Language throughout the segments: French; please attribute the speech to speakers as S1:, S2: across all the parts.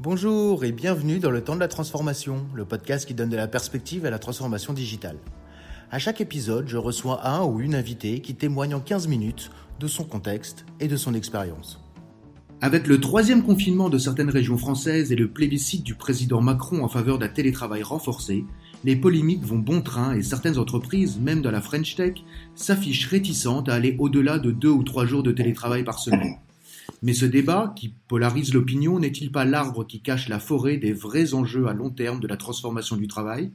S1: Bonjour et bienvenue dans le temps de la transformation, le podcast qui donne de la perspective à la transformation digitale. À chaque épisode, je reçois un ou une invitée qui témoigne en 15 minutes de son contexte et de son expérience. Avec le troisième confinement de certaines régions françaises et le plébiscite du président Macron en faveur d'un télétravail renforcé, les polémiques vont bon train et certaines entreprises, même dans la French Tech, s'affichent réticentes à aller au-delà de 2 ou 3 jours de télétravail par semaine. Mais ce débat, qui polarise l'opinion, n'est-il pas l'arbre qui cache la forêt des vrais enjeux à long terme de la transformation du travail ?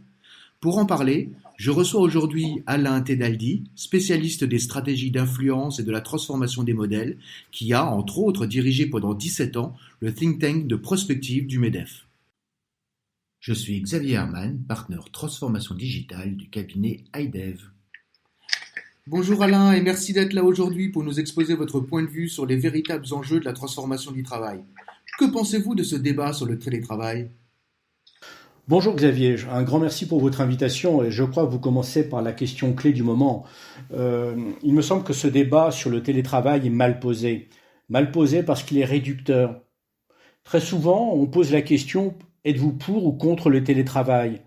S1: Pour en parler, je reçois aujourd'hui Alain Tedaldi, spécialiste des stratégies d'influence et de la transformation des modèles, qui a, entre autres, dirigé pendant 17 ans le think tank de prospective du MEDEF. Je suis Xavier Herman, partenaire transformation digitale du cabinet iDev. Bonjour Alain et merci d'être là aujourd'hui pour nous exposer votre point de vue sur les véritables enjeux de la transformation du travail. Que pensez-vous de ce débat sur le télétravail ?
S2: Bonjour Xavier, un grand merci pour votre invitation et je crois que vous commencez par la question clé du moment. Il me semble que ce débat sur le télétravail est mal posé. Mal posé parce qu'il est réducteur. Très souvent, on pose la question « êtes-vous pour ou contre le télétravail ?»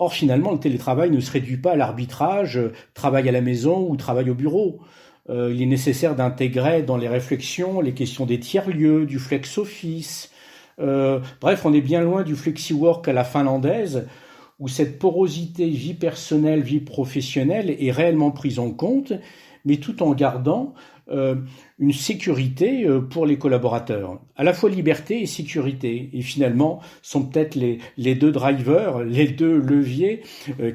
S2: Or, finalement, le télétravail ne se réduit pas à l'arbitrage, travail à la maison ou travail au bureau. Il est nécessaire d'intégrer dans les réflexions les questions des tiers-lieux, du flex-office. Bref, on est bien loin du flexi-work à la finlandaise, où cette porosité vie personnelle, vie professionnelle est réellement prise en compte, mais tout en gardant une sécurité pour les collaborateurs. À la fois liberté et sécurité. Et finalement, sont peut-être les deux drivers, les deux leviers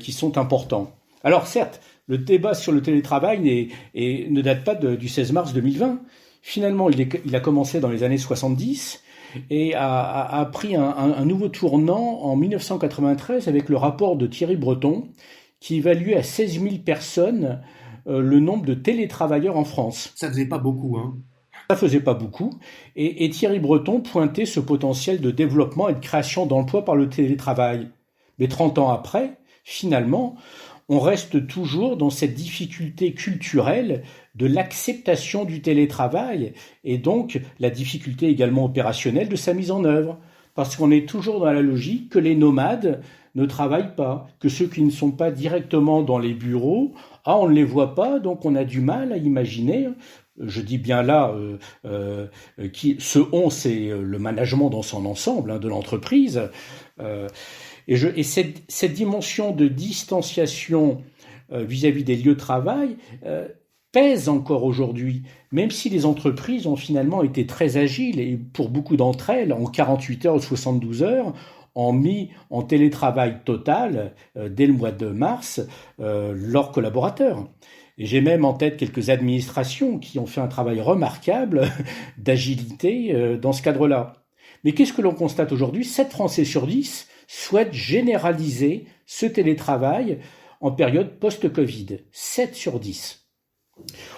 S2: qui sont importants. Alors certes, le débat sur le télétravail ne date pas du 16 mars 2020. Finalement, il a commencé dans les années 70 et a pris un nouveau tournant en 1993 avec le rapport de Thierry Breton qui évaluait à 16 000 personnes le nombre de télétravailleurs en France.
S1: Ça faisait pas beaucoup, hein ?
S2: Ça faisait pas beaucoup. Et Thierry Breton pointait ce potentiel de développement et de création d'emplois par le télétravail. Mais 30 ans après, finalement, on reste toujours dans cette difficulté culturelle de l'acceptation du télétravail et donc la difficulté également opérationnelle de sa mise en œuvre. Parce qu'on est toujours dans la logique que les nomades ne travaillent pas, que ceux qui ne sont pas directement dans les bureaux, on ne les voit pas, donc on a du mal à imaginer. Je dis bien là, c'est le management dans son ensemble de l'entreprise. Et cette dimension de distanciation vis-à-vis des lieux de travail pèse encore aujourd'hui, même si les entreprises ont finalement été très agiles et pour beaucoup d'entre elles, en 48 heures ou 72 heures, ont mis en télétravail total, dès le mois de mars, leurs collaborateurs. Et j'ai même en tête quelques administrations qui ont fait un travail remarquable d'agilité dans ce cadre-là. Mais qu'est-ce que l'on constate aujourd'hui ? 7 Français sur 10 souhaitent généraliser ce télétravail en période post-Covid. 7 sur 10.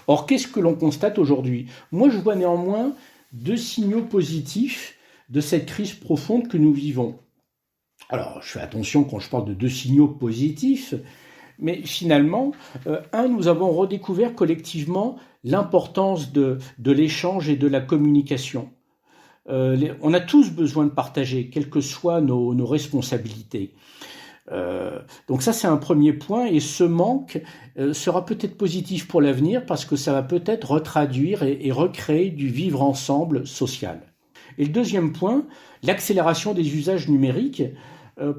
S2: Or, qu'est-ce que l'on constate aujourd'hui ? Moi, je vois néanmoins 2 signaux positifs de cette crise profonde que nous vivons. Alors, je fais attention quand je parle de 2 signaux positifs, mais finalement, nous avons redécouvert collectivement l'importance de l'échange et de la communication. On a tous besoin de partager, quelles que soient nos responsabilités. Donc ça, c'est un premier point, et ce manque sera peut-être positif pour l'avenir parce que ça va peut-être retraduire et recréer du vivre ensemble social. Et le deuxième point, l'accélération des usages numériques,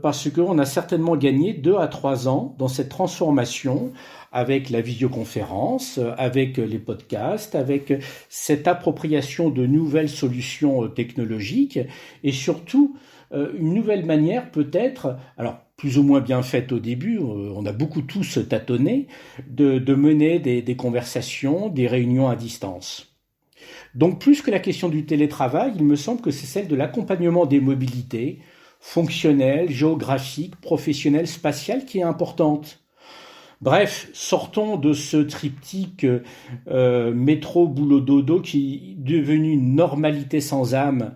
S2: parce qu'on a certainement gagné 2 à 3 ans dans cette transformation avec la visioconférence, avec les podcasts, avec cette appropriation de nouvelles solutions technologiques et surtout une nouvelle manière peut-être, alors plus ou moins bien faite au début, on a beaucoup tous tâtonné, de mener des conversations, des réunions à distance. Donc plus que la question du télétravail, il me semble que c'est celle de l'accompagnement des mobilités, fonctionnelle, géographique, professionnelle, spatiale qui est importante. Bref, sortons de ce triptyque métro, boulot, dodo qui est devenu une normalité sans âme.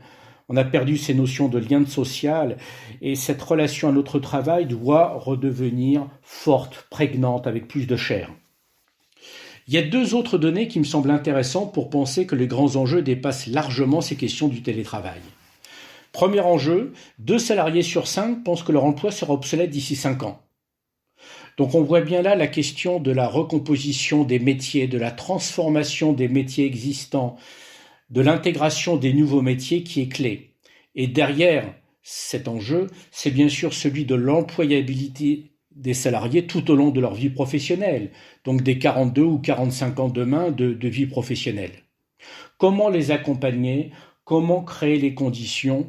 S2: On a perdu ces notions de lien social et cette relation à notre travail doit redevenir forte, prégnante, avec plus de chair. Il y a 2 autres données qui me semblent intéressantes pour penser que les grands enjeux dépassent largement ces questions du télétravail. Premier enjeu, 2 salariés sur 5 pensent que leur emploi sera obsolète d'ici 5 ans. Donc on voit bien là la question de la recomposition des métiers, de la transformation des métiers existants, de l'intégration des nouveaux métiers qui est clé. Et derrière cet enjeu, c'est bien sûr celui de l'employabilité des salariés tout au long de leur vie professionnelle, donc des 42 ou 45 ans demain de vie professionnelle. Comment les accompagner? Comment créer les conditions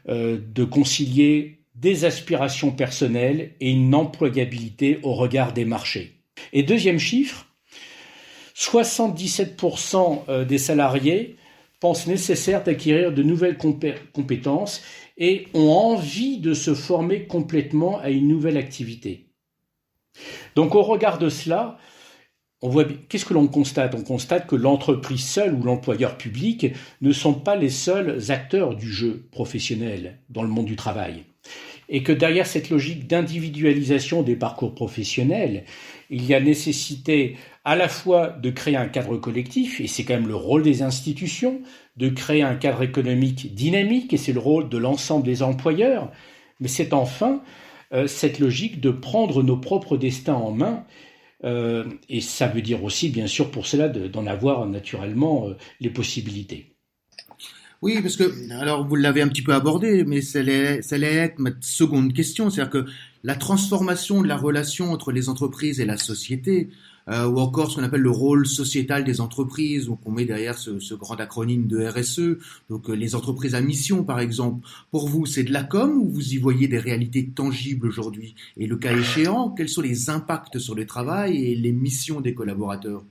S2: de concilier des aspirations personnelles et une employabilité au regard des marchés? Et deuxième chiffre, 77% des salariés pensent nécessaire d'acquérir de nouvelles compétences et ont envie de se former complètement à une nouvelle activité. Donc au regard de cela, qu'est-ce que l'on constate? On constate que l'entreprise seule ou l'employeur public ne sont pas les seuls acteurs du jeu professionnel dans le monde du travail. Et que derrière cette logique d'individualisation des parcours professionnels, il y a nécessité à la fois de créer un cadre collectif, et c'est quand même le rôle des institutions, de créer un cadre économique dynamique, et c'est le rôle de l'ensemble des employeurs, mais c'est enfin cette logique de prendre nos propres destins en main, et ça veut dire aussi, bien sûr, pour cela, d'en avoir naturellement les possibilités.
S1: Oui, parce que, alors vous l'avez un petit peu abordé, mais ça allait être ma seconde question, c'est-à-dire que la transformation de la relation entre les entreprises et la société, ou encore ce qu'on appelle le rôle sociétal des entreprises, donc on met derrière ce grand acronyme de RSE, donc les entreprises à mission par exemple. Pour vous, c'est de la com ou vous y voyez des réalités tangibles aujourd'hui? Et le cas échéant, quels sont les impacts sur le travail et les missions des collaborateurs?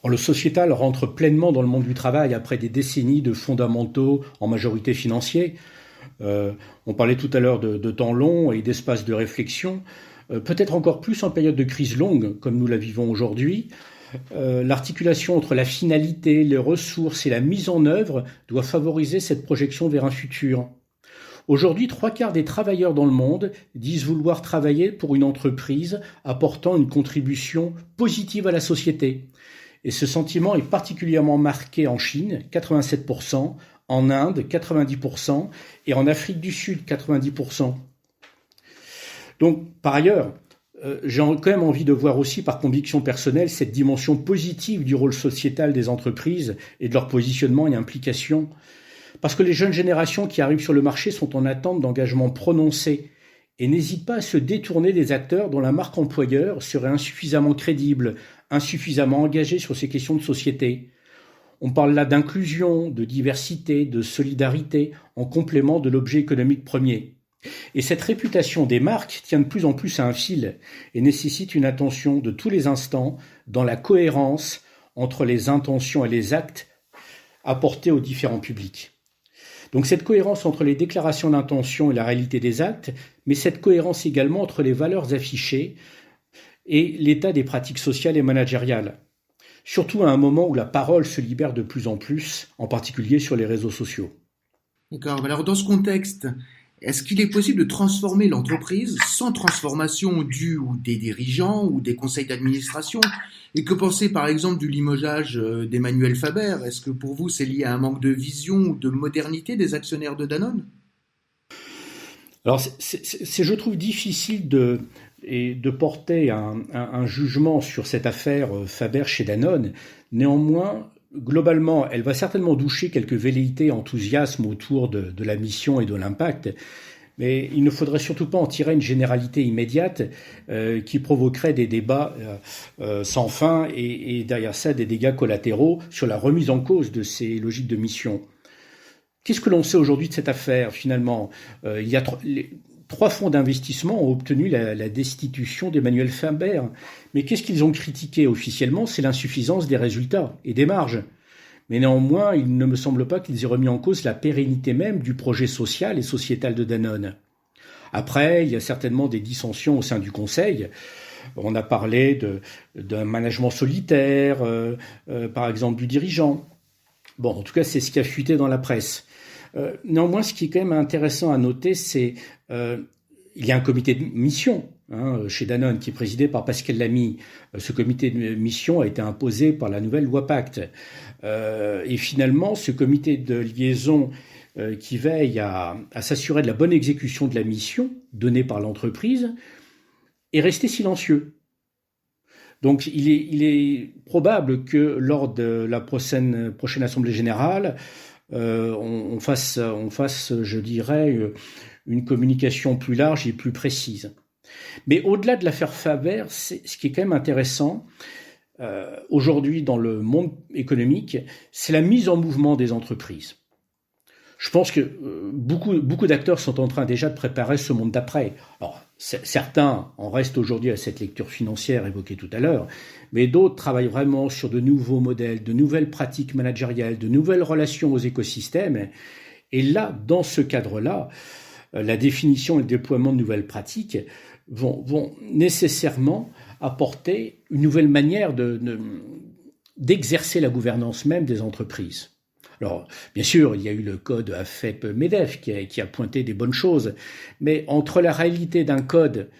S2: Le sociétal rentre pleinement dans le monde du travail après des décennies de fondamentaux en majorité financiers. On parlait tout à l'heure de temps long et d'espace de réflexion. Peut-être encore plus en période de crise longue, comme nous la vivons aujourd'hui. L'articulation entre la finalité, les ressources et la mise en œuvre doit favoriser cette projection vers un futur. Aujourd'hui, 3/4 des travailleurs dans le monde disent vouloir travailler pour une entreprise apportant une contribution positive à la société. Et ce sentiment est particulièrement marqué en Chine, 87%, en Inde, 90%, et en Afrique du Sud, 90%. Donc, par ailleurs, j'ai quand même envie de voir aussi, par conviction personnelle, cette dimension positive du rôle sociétal des entreprises et de leur positionnement et implication. Parce que les jeunes générations qui arrivent sur le marché sont en attente d'engagements prononcés et n'hésitent pas à se détourner des acteurs dont la marque employeur serait insuffisamment crédible, insuffisamment engagée sur ces questions de société. On parle là d'inclusion, de diversité, de solidarité, en complément de l'objet économique premier. Et cette réputation des marques tient de plus en plus à un fil et nécessite une attention de tous les instants dans la cohérence entre les intentions et les actes apportés aux différents publics. Donc cette cohérence entre les déclarations d'intention et la réalité des actes, mais cette cohérence également entre les valeurs affichées et l'état des pratiques sociales et managériales. Surtout à un moment où la parole se libère de plus en plus, en particulier sur les réseaux sociaux.
S1: D'accord. Alors dans ce contexte, est-ce qu'il est possible de transformer l'entreprise sans transformation des dirigeants ou des conseils d'administration? Et que penser par exemple du limogeage d'Emmanuel Faber? Est-ce que pour vous c'est lié à un manque de vision ou de modernité des actionnaires de Danone?
S2: Alors je trouve difficile de porter un jugement sur cette affaire Faber chez Danone. Néanmoins, globalement, elle va certainement doucher quelques velléités et enthousiasmes autour de la mission et de l'impact, mais il ne faudrait surtout pas en tirer une généralité immédiate qui provoquerait des débats sans fin et derrière ça des dégâts collatéraux sur la remise en cause de ces logiques de mission. Qu'est-ce que l'on sait aujourd'hui de cette affaire finalement? Il y a 3 fonds d'investissement ont obtenu la destitution d'Emmanuel Faber. Mais qu'est-ce qu'ils ont critiqué officiellement? C'est l'insuffisance des résultats et des marges. Mais néanmoins, il ne me semble pas qu'ils aient remis en cause la pérennité même du projet social et sociétal de Danone. Après, il y a certainement des dissensions au sein du conseil. On a parlé d'un management solitaire, par exemple du dirigeant. Bon, en tout cas, c'est ce qui a fuité dans la presse. Néanmoins, ce qui est quand même intéressant à noter, c'est il y a un comité de mission chez Danone qui est présidé par Pascal Lamy. Ce comité de mission a été imposé par la nouvelle loi Pacte. Et finalement, ce comité de liaison qui veille à s'assurer de la bonne exécution de la mission donnée par l'entreprise est resté silencieux. Donc il est probable que lors de la prochaine Assemblée générale, on fasse, je dirais, une communication plus large et plus précise. Mais au-delà de l'affaire Faber, ce qui est quand même intéressant, aujourd'hui dans le monde économique, c'est la mise en mouvement des entreprises. Je pense que beaucoup d'acteurs sont en train déjà de préparer ce monde d'après. Alors, certains en restent aujourd'hui à cette lecture financière évoquée tout à l'heure, mais d'autres travaillent vraiment sur de nouveaux modèles, de nouvelles pratiques managériales, de nouvelles relations aux écosystèmes. Et là, dans ce cadre-là, la définition et le déploiement de nouvelles pratiques vont nécessairement apporter une nouvelle manière d'exercer la gouvernance même des entreprises. Alors, bien sûr, il y a eu le code AFEP-MEDEF qui a pointé des bonnes choses, mais entre la réalité d'un code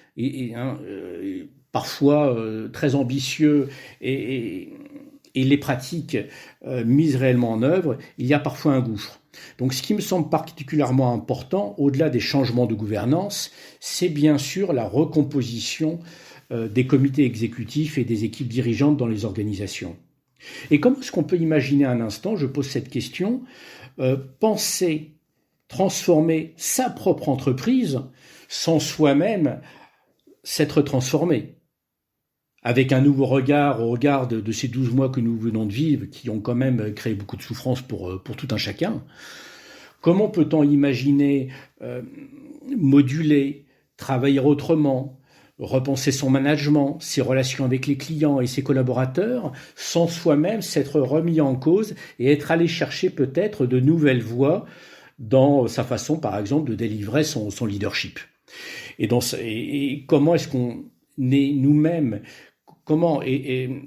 S2: parfois très ambitieux et les pratiques mises réellement en œuvre, il y a parfois un gouffre. Donc, ce qui me semble particulièrement important, au-delà des changements de gouvernance, c'est bien sûr la recomposition des comités exécutifs et des équipes dirigeantes dans les organisations. Et comment est-ce qu'on peut imaginer un instant, je pose cette question, penser, transformer sa propre entreprise sans soi-même s'être transformé, avec un nouveau regard au regard de ces 12 mois que nous venons de vivre, qui ont quand même créé beaucoup de souffrance pour tout un chacun. Comment peut-on imaginer moduler, travailler autrement, repenser son management, ses relations avec les clients et ses collaborateurs, sans soi-même s'être remis en cause et être allé chercher peut-être de nouvelles voies dans sa façon, par exemple, de délivrer son leadership. Et comment est-ce qu'on est nous-mêmes, comment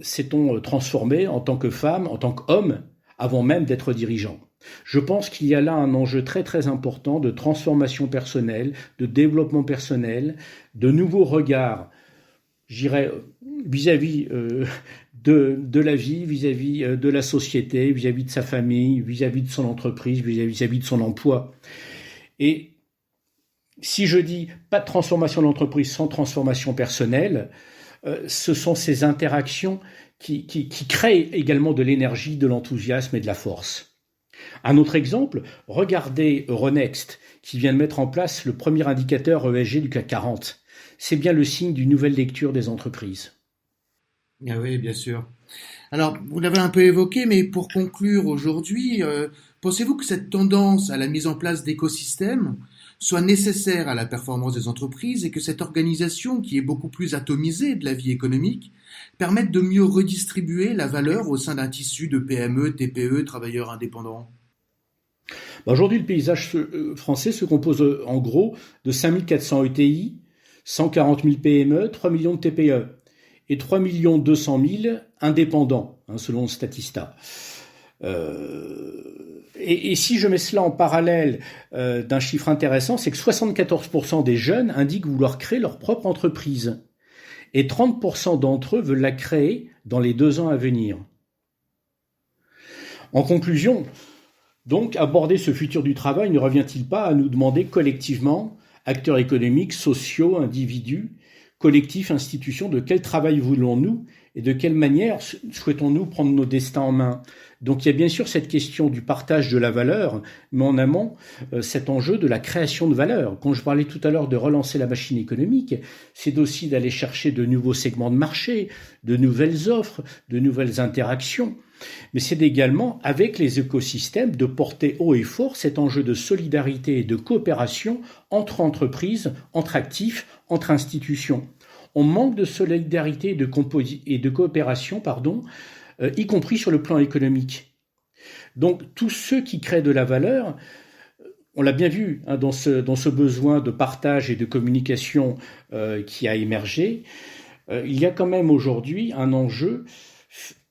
S2: s'est-on transformé en tant que femme, en tant qu'homme, avant même d'être dirigeant ? Je pense qu'il y a là un enjeu très très important de transformation personnelle, de développement personnel, de nouveaux regards, j'irais, vis-à-vis de la vie, vis-à-vis de la société, vis-à-vis de sa famille, vis-à-vis de son entreprise, vis-à-vis de son emploi. Et si je dis pas de transformation de l'entreprise sans transformation personnelle, ce sont ces interactions qui créent également de l'énergie, de l'enthousiasme et de la force. Un autre exemple, regardez Euronext, qui vient de mettre en place le premier indicateur ESG du CAC 40. C'est bien le signe d'une nouvelle lecture des entreprises.
S1: Ah oui, bien sûr. Alors, vous l'avez un peu évoqué, mais pour conclure aujourd'hui, pensez-vous que cette tendance à la mise en place d'écosystèmes soit nécessaire à la performance des entreprises et que cette organisation, qui est beaucoup plus atomisée de la vie économique, permette de mieux redistribuer la valeur au sein d'un tissu de PME, TPE, travailleurs indépendants ?
S2: Aujourd'hui, le paysage français se compose en gros de 5400 ETI, 140 000 PME, 3 millions de TPE et 3 200 000 indépendants, selon Statista. Et si je mets cela en parallèle d'un chiffre intéressant, c'est que 74% des jeunes indiquent vouloir créer leur propre entreprise et 30% d'entre eux veulent la créer dans les 2 ans à venir. En conclusion, donc, aborder ce futur du travail ne revient-il pas à nous demander collectivement, acteurs économiques, sociaux, individus, collectifs, institutions, de quel travail voulons-nous et de quelle manière souhaitons-nous prendre nos destins en main ? Donc il y a bien sûr cette question du partage de la valeur, mais en amont, cet enjeu de la création de valeur. Quand je parlais tout à l'heure de relancer la machine économique, c'est aussi d'aller chercher de nouveaux segments de marché, de nouvelles offres, de nouvelles interactions. Mais c'est également, avec les écosystèmes, de porter haut et fort cet enjeu de solidarité et de coopération entre entreprises, entre actifs, entre institutions. On manque de solidarité et de coopération, y compris sur le plan économique. Donc, tous ceux qui créent de la valeur, on l'a bien vu dans ce besoin de partage et de communication qui a émergé, il y a quand même aujourd'hui un enjeu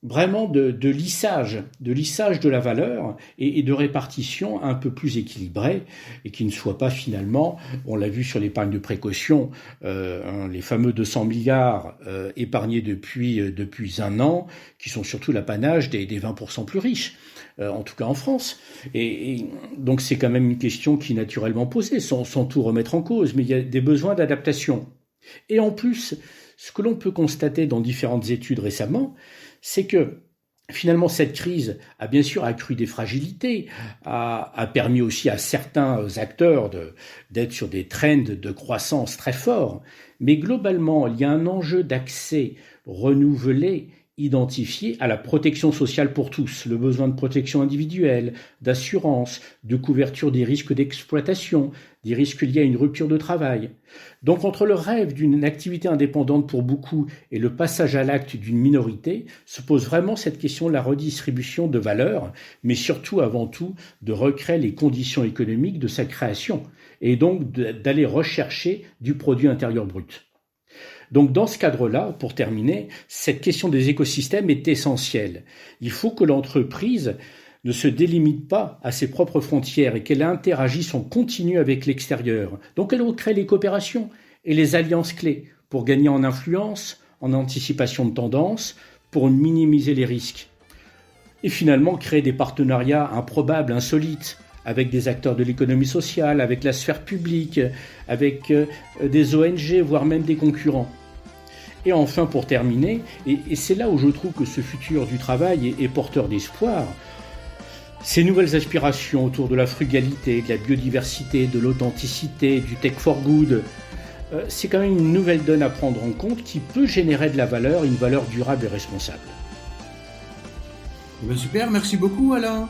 S2: vraiment de lissage de la valeur et de répartition un peu plus équilibrée et qui ne soit pas finalement, on l'a vu sur l'épargne de précaution, les fameux 200 milliards épargnés depuis un an, qui sont surtout l'apanage des 20% plus riches, en tout cas en France. Et donc c'est quand même une question qui est naturellement posée, sans tout remettre en cause, mais il y a des besoins d'adaptation. Et en plus, ce que l'on peut constater dans différentes études récemment, c'est que finalement cette crise a bien sûr accru des fragilités, a permis aussi à certains acteurs d'être sur des trends de croissance très forts, mais globalement il y a un enjeu d'accès renouvelé, identifié à la protection sociale pour tous, le besoin de protection individuelle, d'assurance, de couverture des risques d'exploitation, des risques liés à une rupture de travail. Donc entre le rêve d'une activité indépendante pour beaucoup et le passage à l'acte d'une minorité, se pose vraiment cette question de la redistribution de valeur, mais surtout avant tout de recréer les conditions économiques de sa création et donc d'aller rechercher du produit intérieur brut. Donc dans ce cadre-là, pour terminer, cette question des écosystèmes est essentielle. Il faut que l'entreprise ne se délimite pas à ses propres frontières et qu'elle interagisse en continu avec l'extérieur. Donc elle recrée les coopérations et les alliances clés pour gagner en influence, en anticipation de tendances, pour minimiser les risques. Et finalement créer des partenariats improbables, insolites, avec des acteurs de l'économie sociale, avec la sphère publique, avec des ONG, voire même des concurrents. Et enfin, pour terminer, et c'est là où je trouve que ce futur du travail est porteur d'espoir, ces nouvelles aspirations autour de la frugalité, de la biodiversité, de l'authenticité, du tech for good, c'est quand même une nouvelle donne à prendre en compte qui peut générer de la valeur, une valeur durable et responsable.
S1: Super, merci beaucoup Alain.